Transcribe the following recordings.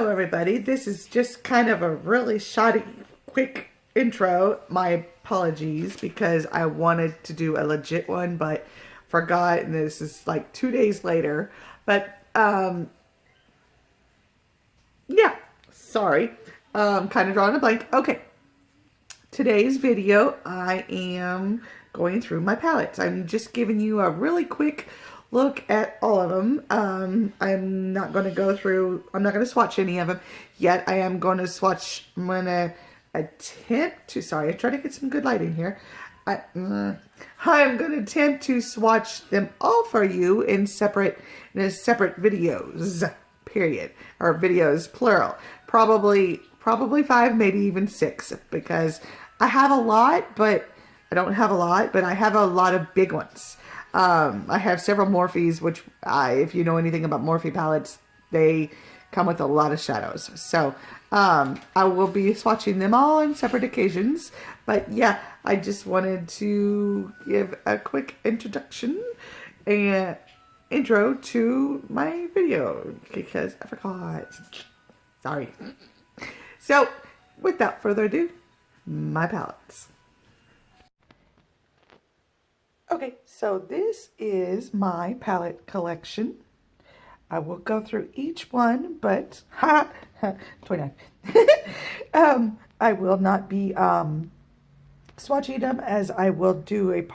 Hello everybody, this is just kind of a really shoddy quick intro. My apologies because I wanted to do a legit one but forgot, and this is like 2 days later. But yeah, sorry. Kind of drawing a blank. Okay, today's video I am going through my palettes. I'm just giving you a really quick look at all of them. I'm not going to go through, I'm not going to swatch any of them yet. I am going to swatch, I'm going to attempt to, sorry, I try to get some good lighting here. I'm going to attempt to swatch them all for you in separate videos, period, or videos plural. Probably 5, maybe even 6, because I have a lot, but I don't have a lot, but I have a lot of big ones. I have several Morphes, which if you know anything about Morphe palettes, they come with a lot of shadows. So I will be swatching them all on separate occasions. But yeah, I just wanted to give a quick introduction and intro to my video because I forgot. Sorry. So without further ado, my palettes. Okay, so this is my palette collection. I will go through each one, but 29. I will not be swatching them, as I will do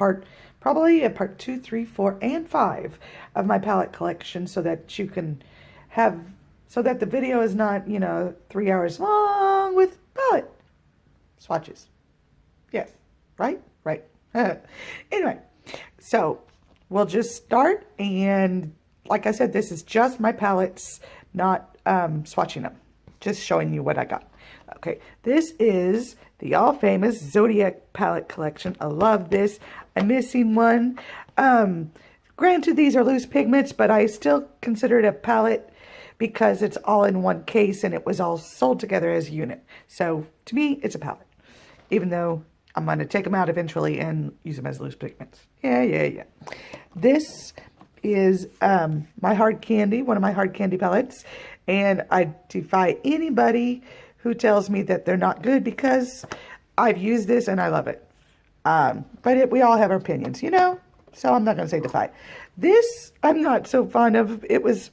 probably a part 2, 3, 4, and 5 of my palette collection, so that you can have, so that the video is not, 3 hours long with palette swatches. Yes, right? Right. Anyway. So we'll just start, and like I said, this is just my palettes, not swatching them, just showing you what I got. Okay, this is the all famous Zodiac palette collection. I love this. I'm missing one. Granted, these are loose pigments, but I still consider it a palette because it's all in one case and it was all sold together as a unit. So to me, it's a palette, even though I'm going to take them out eventually and use them as loose pigments. Yeah. This is my hard candy, one of my hard candy palettes. And I defy anybody who tells me that they're not good, because I've used this and I love it. But we all have our opinions, So I'm not going to say defy. This I'm not so fond of. It was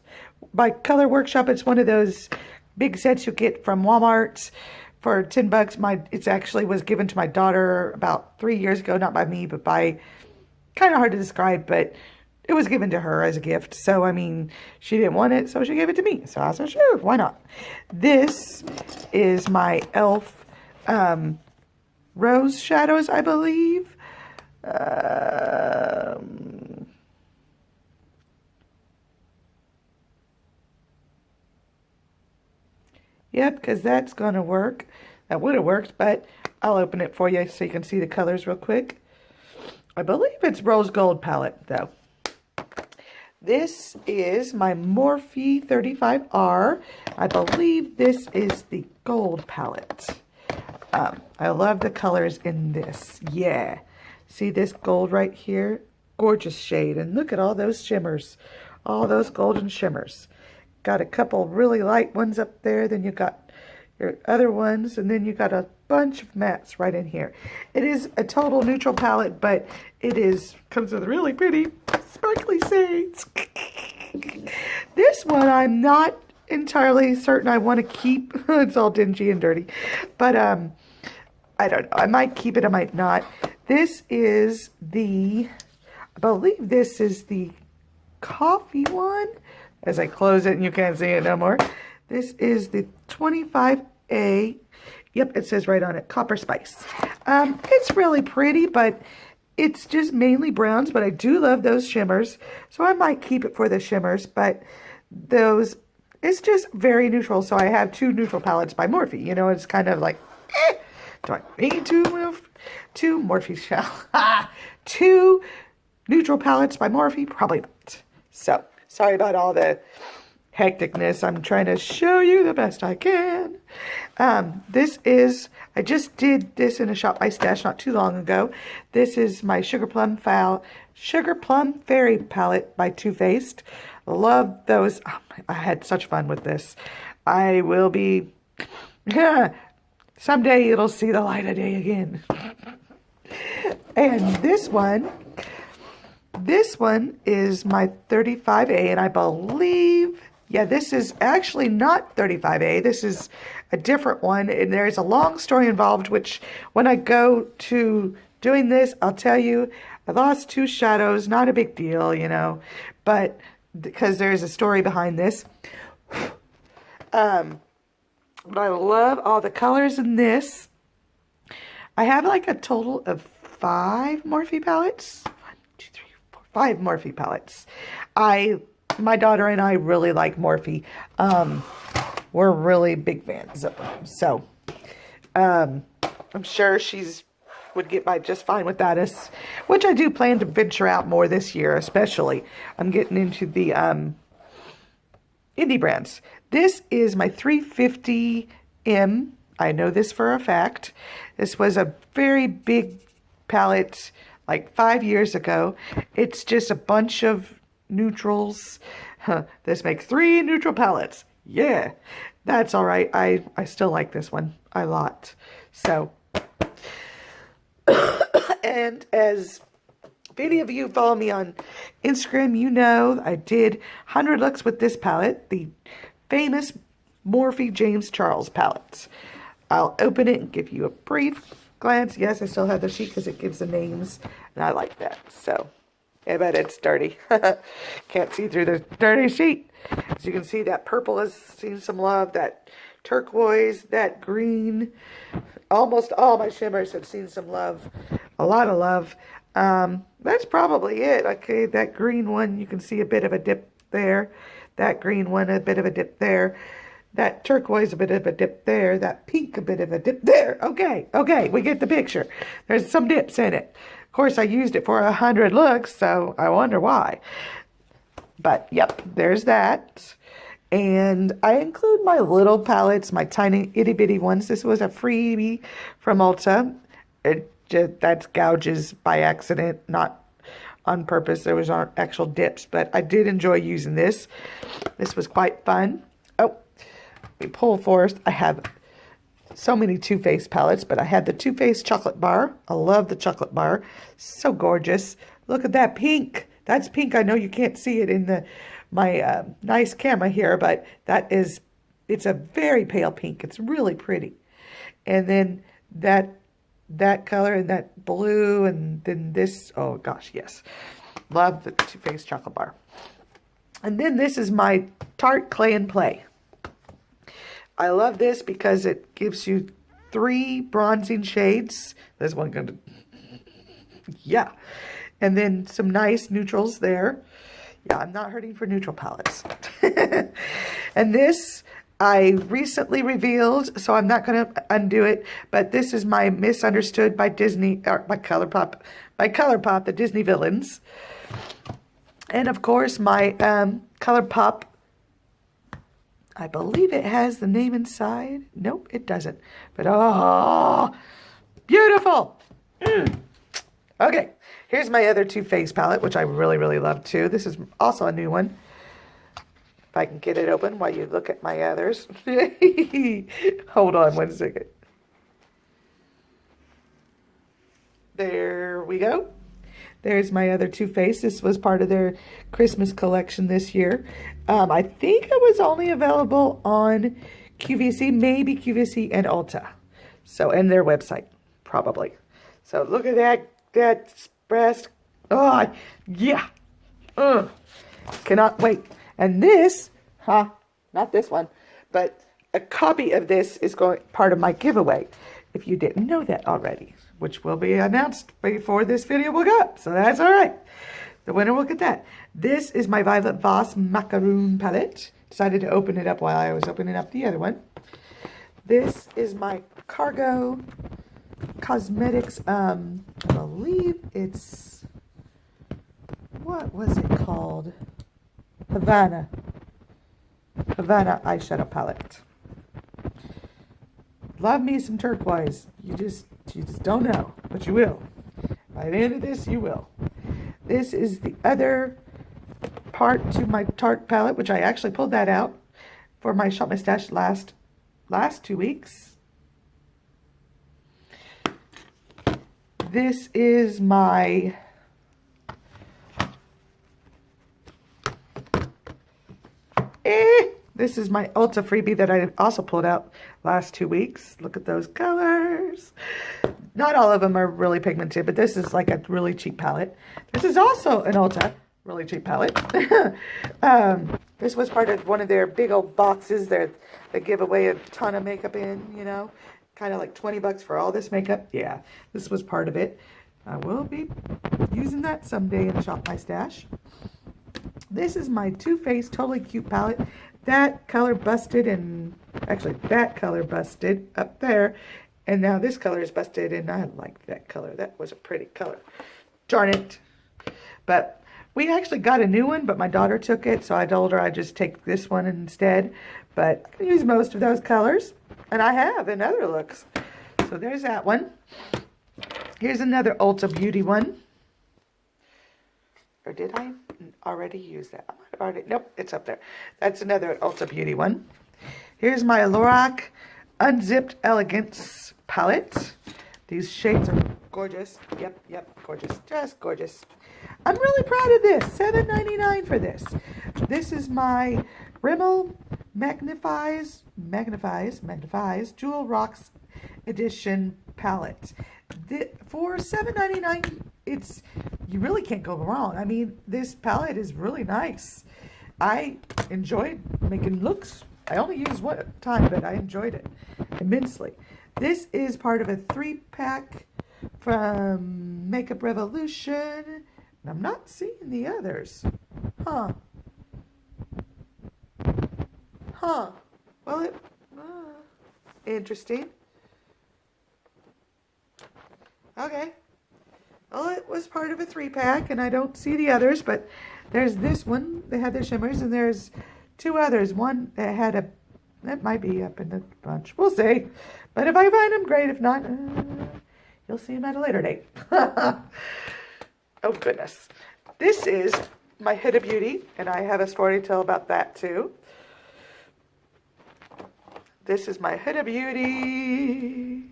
by Color Workshop. It's one of those big sets you get from Walmart for $10. It actually was given to my daughter about 3 years ago, not by me, but by, kind of hard to describe, but it was given to her as a gift. So, I mean, she didn't want it, so she gave it to me. So I said, sure, why not? This is my e.l.f. Rose Shadows, I believe. Yep, because that's going to work. That would have worked, but I'll open it for you so you can see the colors real quick. I believe it's Rose Gold palette, though. This is my Morphe 35R. I believe this is the gold palette. I love the colors in this. Yeah. See this gold right here? Gorgeous shade. And look at all those shimmers. All those golden shimmers. Got a couple really light ones up there. Then you got your other ones. And then you got a bunch of mattes right in here. It is a total neutral palette, but it comes with really pretty sparkly shades. This one I'm not entirely certain I want to keep. It's all dingy and dirty. But I don't know. I might keep it, I might not. This is I believe this is the coffee one. As I close it and you can't see it no more. This is the 25A. Yep, it says right on it, Copper Spice. It's really pretty, but it's just mainly browns, but I do love those shimmers. So I might keep it for the shimmers, but it's just very neutral. So I have 2 neutral palettes by Morphe. It's kind of like, do I need two Morphe shell? 2 neutral palettes by Morphe? Probably not. So, sorry about all the hecticness. I'm trying to show you the best I can. I just did this in a Shop My Stash not too long ago. This is my Sugar Plum Fairy palette by Too Faced. Love those. Oh, I had such fun with this. I will be, someday it'll see the light of day again. And this one is my 35A, and I believe, yeah, this is actually not 35A. This is a different one, and there's a long story involved, which when I go to doing this, I'll tell you, I lost 2 shadows, not a big deal, you know, but because there's a story behind this. But I love all the colors in this. I have like a total of 5 Morphe palettes. 1, 2, 3, 4, 5 Morphe palettes. My daughter and I really like Morphe. We're really big fans of them. So, I'm sure would get by just fine without us, which I do plan to venture out more this year, especially. I'm getting into the indie brands. This is my 350M. I know this for a fact. This was a very big palette like 5 years ago. It's just a bunch of neutrals. This makes 3 neutral palettes. Yeah, that's all right. I still like this one a lot. So, and as many of you follow me on Instagram, you know I did 100 looks with this palette, the famous Morphe James Charles palette. I'll open it and give you a brief glance. Yes, I still have the sheet because it gives the names, and I like that. So, I bet it's dirty. Can't see through the dirty sheet. As you can see, that purple has seen some love. That turquoise, that green. Almost all my shimmers have seen some love. A lot of love. That's probably it. Okay, that green one, you can see a bit of a dip there. That green one, a bit of a dip there. That turquoise, a bit of a dip there. That pink, a bit of a dip there. Okay, we get the picture. There's some dips in it. Of course, I used it for 100 looks, so I wonder why. But, yep, there's that. And I include my little palettes, my tiny itty-bitty ones. This was a freebie from Ulta. That's gouges by accident, not on purpose. There was actual dips, but I did enjoy using this. This was quite fun. Oh, we pull first. I have so many Too Faced palettes, but I had the Too Faced chocolate bar. I love the chocolate bar. So gorgeous. Look at that pink. That's pink. I know you can't see it in my nice camera here, but it's a very pale pink. It's really pretty. And then that color and that blue, and then this, oh gosh, yes. Love the Too Faced chocolate bar. And then this is my Tarte Clay and Play. I love this because it gives you 3 bronzing shades. This one gonna, yeah. And then some nice neutrals there. Yeah, I'm not hurting for neutral palettes. And this I recently revealed, so I'm not going to undo it, but this is my Misunderstood by Disney, or by ColourPop, the Disney villains. And of course, my ColourPop, I believe it has the name inside. Nope, it doesn't. But oh, beautiful. Okay, here's my other Too Faced palette, which I really, really love too. This is also a new one. If I can get it open while you look at my others. Hold on one second. There we go. There's my other Too Faced. This was part of their Christmas collection this year. I think it was only available on QVC, maybe QVC and Ulta. So, and their website, probably. So look at that breast. Oh, yeah. Cannot wait. And this, not this one, but a copy of this is part of my giveaway, if you didn't know that already, which will be announced before this video will go up. So that's all right. The winner will get that. This is my Violet Voss Macaroon palette. Decided to open it up while I was opening up the other one. This is my Cargo Cosmetics, I believe it's, what was it called? Havana eyeshadow palette. Love me some turquoise. You just don't know, but you will. By the end of this, you will. This is the other part to my Tarte palette, which I actually pulled that out. for my Shop My Stash last 2 weeks. This is my this is my Ulta freebie that I also pulled out last 2 weeks. Look at those colors. Not all of them are really pigmented, but this is like a really cheap palette. This is also an Ulta really cheap palette. This was part of one of their big old boxes that they give away a ton of makeup in, you know, kind of like 20 bucks for all this makeup. Yeah, this was part of it. I will be using that someday in Shop My Stash. This is my Too Faced Totally Cute palette. That color busted, and actually that color busted up there. And now this color is busted, and I like that color. That was a pretty color. Darn it. But we actually got a new one, but my daughter took it, so I told her I'd just take this one instead. But I can use most of those colors, and I have in other looks. So there's that one. Here's another Ulta Beauty one. Or did I already use that? I might have already. Nope, it's up there. That's another Ulta Beauty one. Here's my Lorac Unzipped Elegance palette. These shades are gorgeous. Yep, gorgeous. Just gorgeous. I'm really proud of this. $7.99 for this. This is my Rimmel Magnifies Jewel Rocks Edition palette. For $7.99, you really can't go wrong. I mean, this palette is really nice. I enjoyed making looks. I only used one time, but I enjoyed it immensely. This is part of a 3-pack from Makeup Revolution. And I'm not seeing the others. Huh. Well, interesting. Okay. Well, it was part of a 3-pack, and I don't see the others, but there's this one. They had the shimmers, and there's 2 others. One that had that might be up in the bunch. We'll see. But if I find them, great. If not, you'll see them at a later date. Oh, goodness. This is my Huda Beauty, and I have a story to tell about that, too. This is my Huda Beauty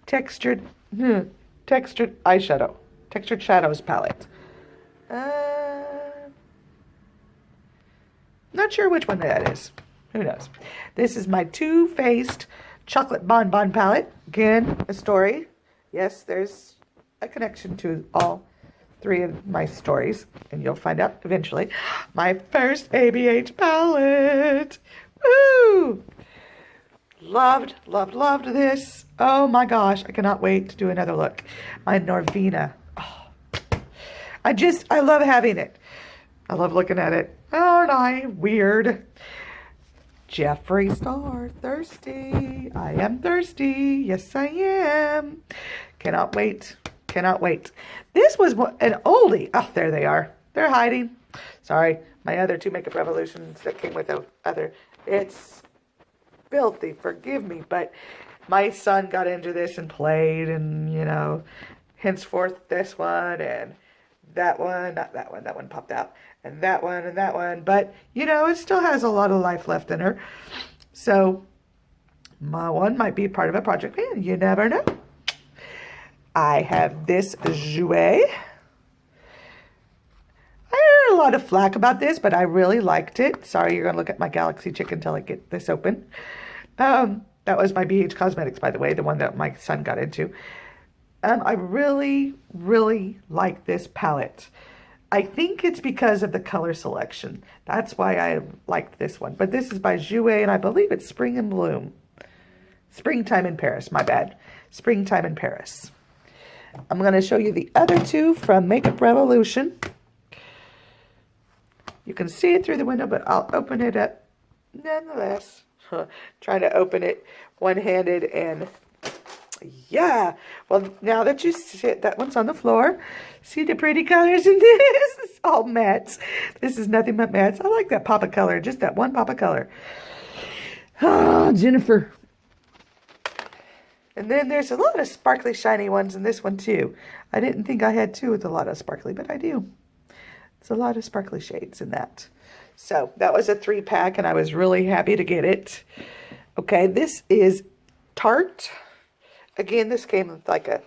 textured eyeshadow, textured shadows palette. Not sure which one that is. Who knows? This is my Too Faced Chocolate Bonbon palette. Again, a story. Yes, there's a connection to all 3 of my stories, and you'll find out eventually. My first ABH palette. Woo! Loved this. Oh my gosh, I cannot wait to do another look. My Norvina. Oh. I love having it. I love looking at it. Aren't I weird? Jeffree Star, thirsty. I am thirsty. Yes, I am. Cannot wait. Cannot wait. This was an oldie. Oh, there they are. They're hiding. Sorry. My other 2 Makeup Revolutions that came with the other. It's filthy. Forgive me. But my son got into this and played, and, you know, henceforth this one and that one. Not that one. That one popped out. And that one and that one. But, you know, it still has a lot of life left in her. So, my one might be part of a project. Man, you never know. I have this Jouet. I heard a lot of flack about this, but I really liked it. Sorry, you're going to look at my Galaxy Chicken until I get this open. That was my BH Cosmetics, by the way, the one that my son got into. I really, really like this palette. I think it's because of the color selection. That's why I liked this one. But this is by Jouet, and I believe it's Spring and Bloom. Springtime in Paris, my bad. Springtime in Paris. I'm going to show you the other 2 from Makeup Revolution. You can see it through the window, but I'll open it up nonetheless. Trying to open it one-handed, and yeah. Well, now that you see it, that one's on the floor. See the pretty colors in this? It's all mattes. This is nothing but mattes. I like that pop of color, just that one pop of color. Oh, Jennifer. And then there's a lot of sparkly, shiny ones in this one, too. I didn't think I had 2 with a lot of sparkly, but I do. It's a lot of sparkly shades in that. So that was a 3-pack, and I was really happy to get it. Okay, this is Tarte. Again, this came with like a,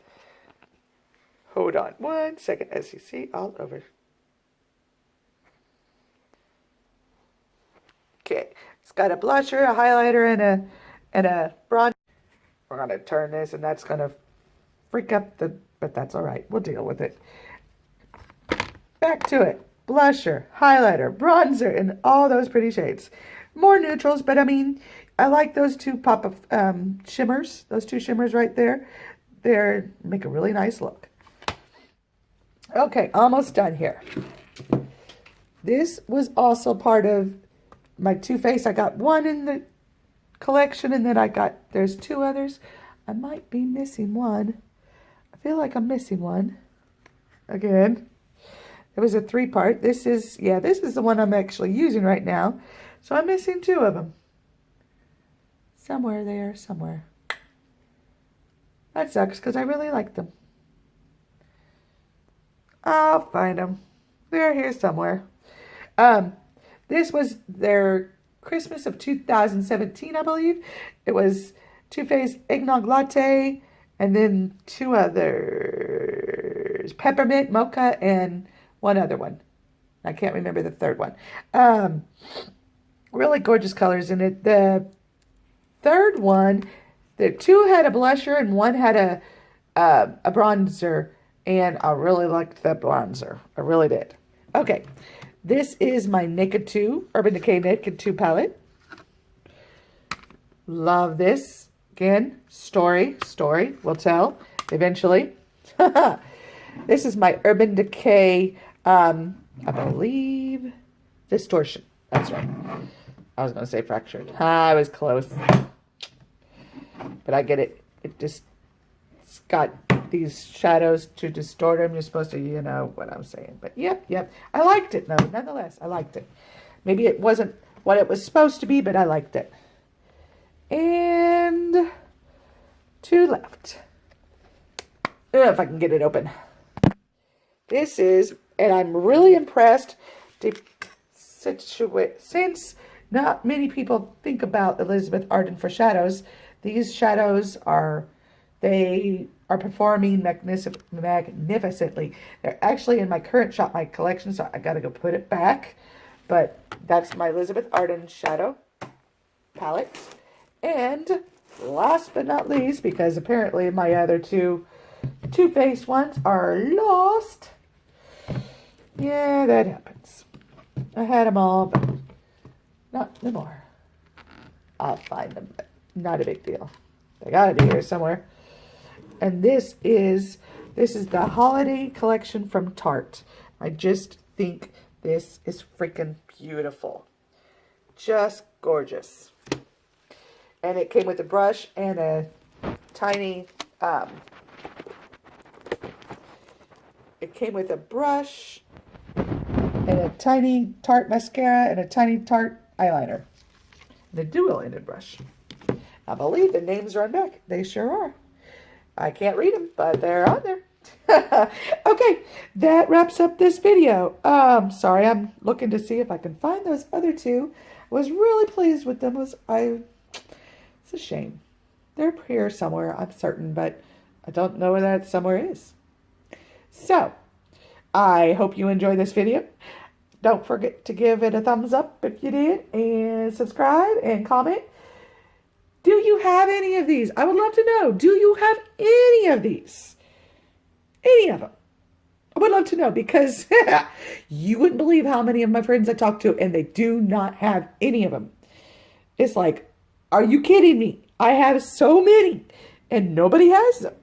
hold on one second, as you see all over. Okay, it's got a blusher, a highlighter, and a bronzer. We're gonna turn this, and that's gonna freak up but that's all right. We'll deal with it. Back to it. Blusher, highlighter, bronzer, and all those pretty shades. More neutrals, but I mean, I like those two pop of shimmers. Those two shimmers right there. They make a really nice look. Okay, almost done here. This was also part of my Too Faced. I got one in the collection, and then there's 2 others. I might be missing one. I feel like I'm missing one. Again. It was a 3-part. This is the one I'm actually using right now. So I'm missing 2 of them. Somewhere there, somewhere. That sucks because I really like them. I'll find them. They're here somewhere. This was their Christmas of 2017, I believe. It was Too Faced Eggnog Latte, and then 2 others. Peppermint, Mocha, and one other one. I can't remember the 3rd one. Really gorgeous colors in it. The 3rd one, the 2 had a blusher and 1 had a bronzer, and I really liked the bronzer. I really did. Okay, this is my Naked 2, Urban Decay Naked 2 palette. Love this. Again, story will tell eventually. This is my Urban Decay, I believe, Distortion. That's right. I was going to say Fractured. I was close. But I get it. It's got these shadows to distort them. You're supposed to, you know what I'm saying. But yep. I liked it, though. Nonetheless, I liked it. Maybe it wasn't what it was supposed to be, but I liked it. And 2 left. If I can get it open. This is, and I'm really impressed, since not many people think about Elizabeth Arden for shadows. These shadows are performing magnificently. They're actually in my current shop, my collection, so I gotta go put it back. But that's my Elizabeth Arden shadow palette. And last but not least, because apparently my other 2 Too Faced ones are lost. Yeah, that happens. I had them all, but not anymore. I'll find them, but not a big deal. They gotta be here somewhere. And this is the holiday collection from Tarte. I just think this is freaking beautiful. Just gorgeous. And it came with a brush and a tiny, Tarte mascara and a tiny Tarte eyeliner. And a dual-ended brush. I believe the names are on back. They sure are. I can't read them, but they're on there. Okay, that wraps up this video. Sorry, I'm looking to see if I can find those other 2. I was really pleased with them. It's a shame. They're here somewhere, I'm certain, but I don't know where that somewhere is. So, I hope you enjoyed this video. Don't forget to give it a thumbs up if you did, and subscribe and comment. Do you have any of these? I would love to know. Do you have any of these? Any of them? I would love to know, because you wouldn't believe how many of my friends I talk to, and they do not have any of them. It's like, are you kidding me? I have so many, and nobody has them.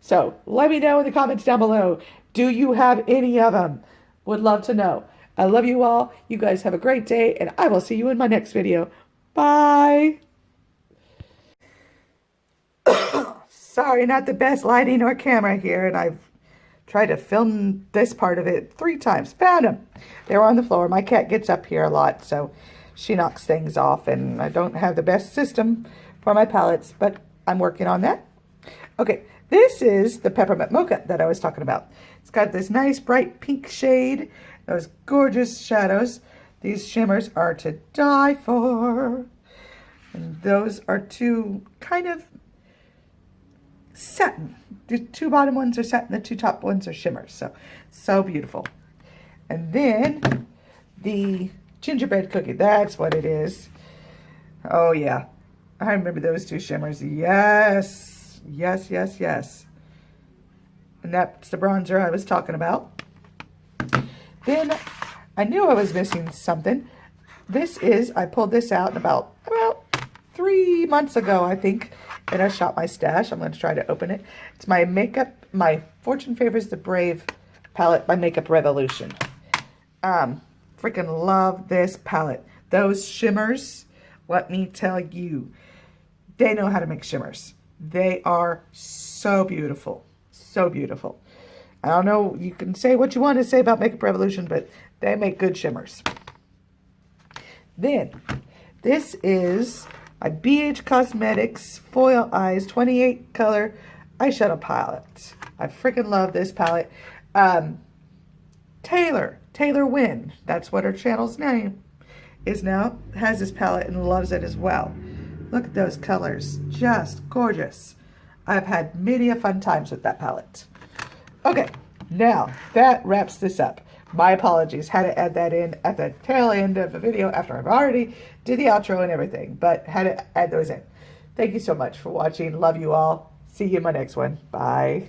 So let me know in the comments down below. Do you have any of them? Would love to know. I love you all. You guys have a great day, and I will see you in my next video. Bye. Sorry, not the best lighting or camera here, and I've tried to film this part of it 3 times. Found them. They were on the floor. My cat gets up here a lot, so she knocks things off, and I don't have the best system for my palettes, but I'm working on that. Okay, this is the Peppermint Mocha that I was talking about. It's got this nice bright pink shade, those gorgeous shadows. These shimmers are to die for. And those are two kind of satin. The two bottom ones are satin, the two top ones are shimmers. So beautiful. And then the gingerbread cookie, that's what it is. Oh yeah, I remember those two shimmers. Yes, yes, yes, yes. And that's the bronzer I was talking about. Then I knew I was missing something. This is, I pulled this out about 3 months ago, I think, and I shot my stash. I'm going to try to open it. It's my makeup, my Fortune Favors the Brave palette by Makeup Revolution. Freaking love this palette. Those shimmers, let me tell you, they know how to make shimmers. They are so beautiful. So beautiful. I don't know, you can say what you want to say about Makeup Revolution, but they make good shimmers. Then, this is my BH Cosmetics Foil Eyes 28 color eyeshadow palette. I freaking love this palette. Taylor Wynn, that's what her channel's name is now, has this palette and loves it as well. Look at those colors, just gorgeous. I've had many a fun times with that palette. Okay, now that wraps this up. My apologies, had to add that in at the tail end of the video after I've already did the outro and everything, but had to add those in. Thank you so much for watching. Love you all. See you in my next one. Bye.